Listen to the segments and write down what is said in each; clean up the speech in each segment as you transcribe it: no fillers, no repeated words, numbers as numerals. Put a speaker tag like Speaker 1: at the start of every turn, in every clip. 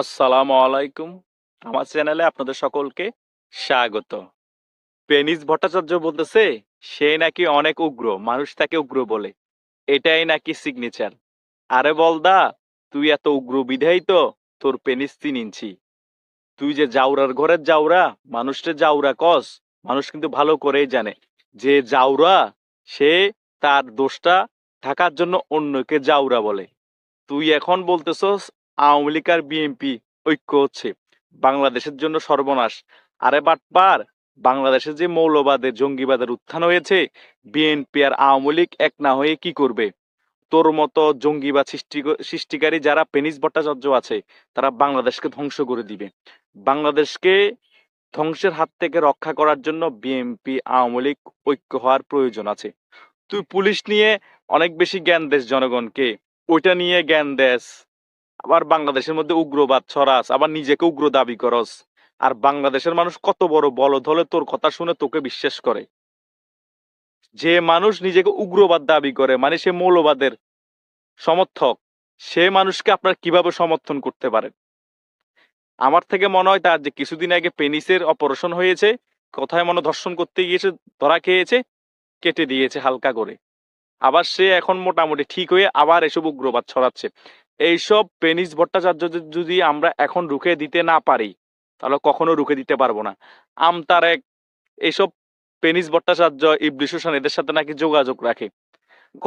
Speaker 1: আসসালামু আলাইকুম। আমার চ্যানেলে আপনাদের সকলকে স্বাগত। পেনিস ভট্টাচার্য বলতেছে সে নাকি অনেক উগ্র, মানুষ তাকে উগ্র বলে। এটাই নাকি সিগনেচার। আরে বলদা, তুই এত উগ্র বিধাই তো তোর পেনিস 3 ইঞ্চি। তুই যে জাউরার ঘরের জাউরা, মানুষকে জাউরা কস, মানুষ কিন্তু ভালো করেই জানে যে জাউরা সে তার দোষটা ঢাকার জন্য অন্যকে জাউরা বলে। তুই এখন বলতেছস আওয়ামী লীগ আর বিএনপি ঐক্য হচ্ছে, বাংলাদেশের জন্য সর্বনাশ। আরে বাটপার, বাংলাদেশে যে মৌলবাদের জঙ্গিবাদের উত্থান হয়েছে, বিএনপি আর আওয়ামী লীগ এক না হয়ে কি করবে? তোর মতো জঙ্গিবাদ সৃষ্টিকারী যারা পেনিস ভট্টাচার্য আছে, তারা বাংলাদেশকে ধ্বংস করে দিবে। বাংলাদেশকে ধ্বংসের হাত থেকে রক্ষা করার জন্য বিএনপি আওয়ামী লীগ ঐক্য হওয়ার প্রয়োজন আছে। তুই পুলিশ নিয়ে অনেক বেশি জ্ঞান দেস জনগণকে, ওইটা নিয়ে জ্ঞান দেস, আবার বাংলাদেশের মধ্যে উগ্রবাদ ছড়াস, আবার নিজেকে উগ্র দাবি করস। আর বাংলাদেশের মানুষ কত বড় বলদ হলে তোর কথা শুনে তোকে বিশ্বাস করে? যে মানুষ নিজেকে উগ্রবাদ দাবি করে, মানে সে মৌলবাদের সমর্থক, সে মানুষকে আপনার কিভাবে সমর্থন করতে পারেন? আমার থেকে মনে হয় তার যে কিছুদিন আগে পেনিসের অপারেশন হয়েছে, কোথায় মনে হয় ধর্ষণ করতে গিয়েছে, ধরা খেয়েছে, কেটে দিয়েছে হালকা করে। আবার সে এখন মোটামুটি ঠিক হয়ে আবার এসব উগ্রবাদ ছড়াচ্ছে। এইসব পেনিস ভট্টাচার্য যদি আমরা এখন রুখে দিতে না পারি, তাহলে কখনো রুখে দিতে পারবো না। আমতারেক, এইসব পেনিস ভট্টাচার্য, ইবলিস হোসেন এদের সাথে নাকি যোগাযোগ রাখে।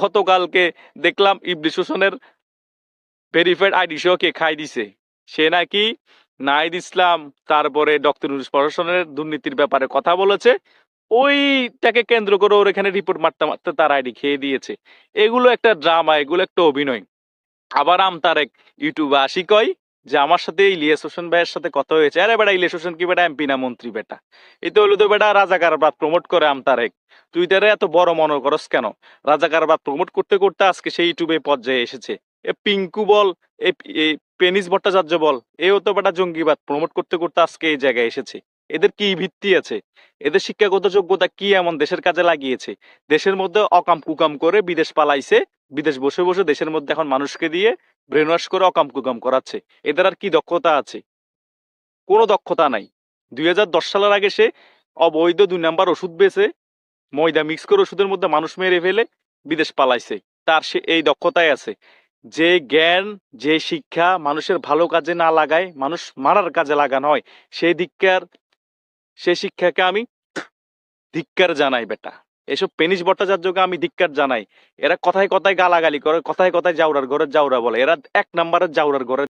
Speaker 1: গতকালকে দেখলাম ইবলিস হোসেনের ভেরিফাইড আইডি সহ কে খাই দিছে। সে নাকি নাহিদ ইসলাম, তারপরে ডক্টর ইউনূস প্রশাসনের দুর্নীতির ব্যাপারে কথা বলেছে, ওইটাকে কেন্দ্র করে ওর এখানে রিপোর্ট মারতে মারতে তার আইডি খেয়ে দিয়েছে। এগুলো একটা ড্রামা, এগুলো একটা অভিনয়। আবার তারেক ইউটিউবে আসি কয় যে আমার সাথে ইলিয়াস হোসেন ভাইয়ের সাথে কথা হয়েছে। আরে বেটা, ইলিয়াস হোসেন কি বেটা এমপি না মন্ত্রী? বেটা এই তো হলো তো বেটা রাজাকারবাদ প্রমোট করে তারেক। তুই তারে এত বড় মনে করস কেন? রাজাকারবাদ প্রমোট করতে করতে আজকে সেই ইউটিউবে পর্যায়ে এসেছে। এ পিঙ্কু বল, এই পেনিস ভট্টাচার্য বল, এও তো বেটা জঙ্গিবাদ প্রমোট করতে করতে আজকে এই জায়গায় এসেছে। এদের কি ভিত্তি আছে? এদের শিক্ষাগত যোগ্যতা কি এমন দেশের কাজে লাগিয়েছে? দেশের মধ্যে অকাম কুকাম করে বিদেশ পালাইছে, বিদেশ বসে বসে দেশের মধ্যে এখন মানুষকে দিয়ে ব্রেন ওয়াশ করে অকাম কুকাম করাচ্ছে। এদের আর কি দক্ষতা আছে? কোনো দক্ষতা নাই। 2010 সালের আগে সে অবৈধ 2 নাম্বার ওষুধ বেচে, ময়দা মিক্স করে ওষুধের মধ্যে মানুষ মেরে ফেলে বিদেশ পালাইছে। তার সে এই দক্ষতায় আছে। যে জ্ঞান, যে শিক্ষা মানুষের ভালো কাজে না লাগায়, মানুষ মারার কাজে লাগানো হয়, সেই ধিক্কার, সে শিক্ষাকে আমি ধিক্কার জানাই বেটা। এসব পেনিস ভট্টাচার্যকে আমি ধিক্কার জানাই। এরা কথায় কথায় গালাগালি করে, কথায় কথায় জাউরার ঘরের জাউরা বলে। এরা 1 নাম্বারের জাউরার ঘরের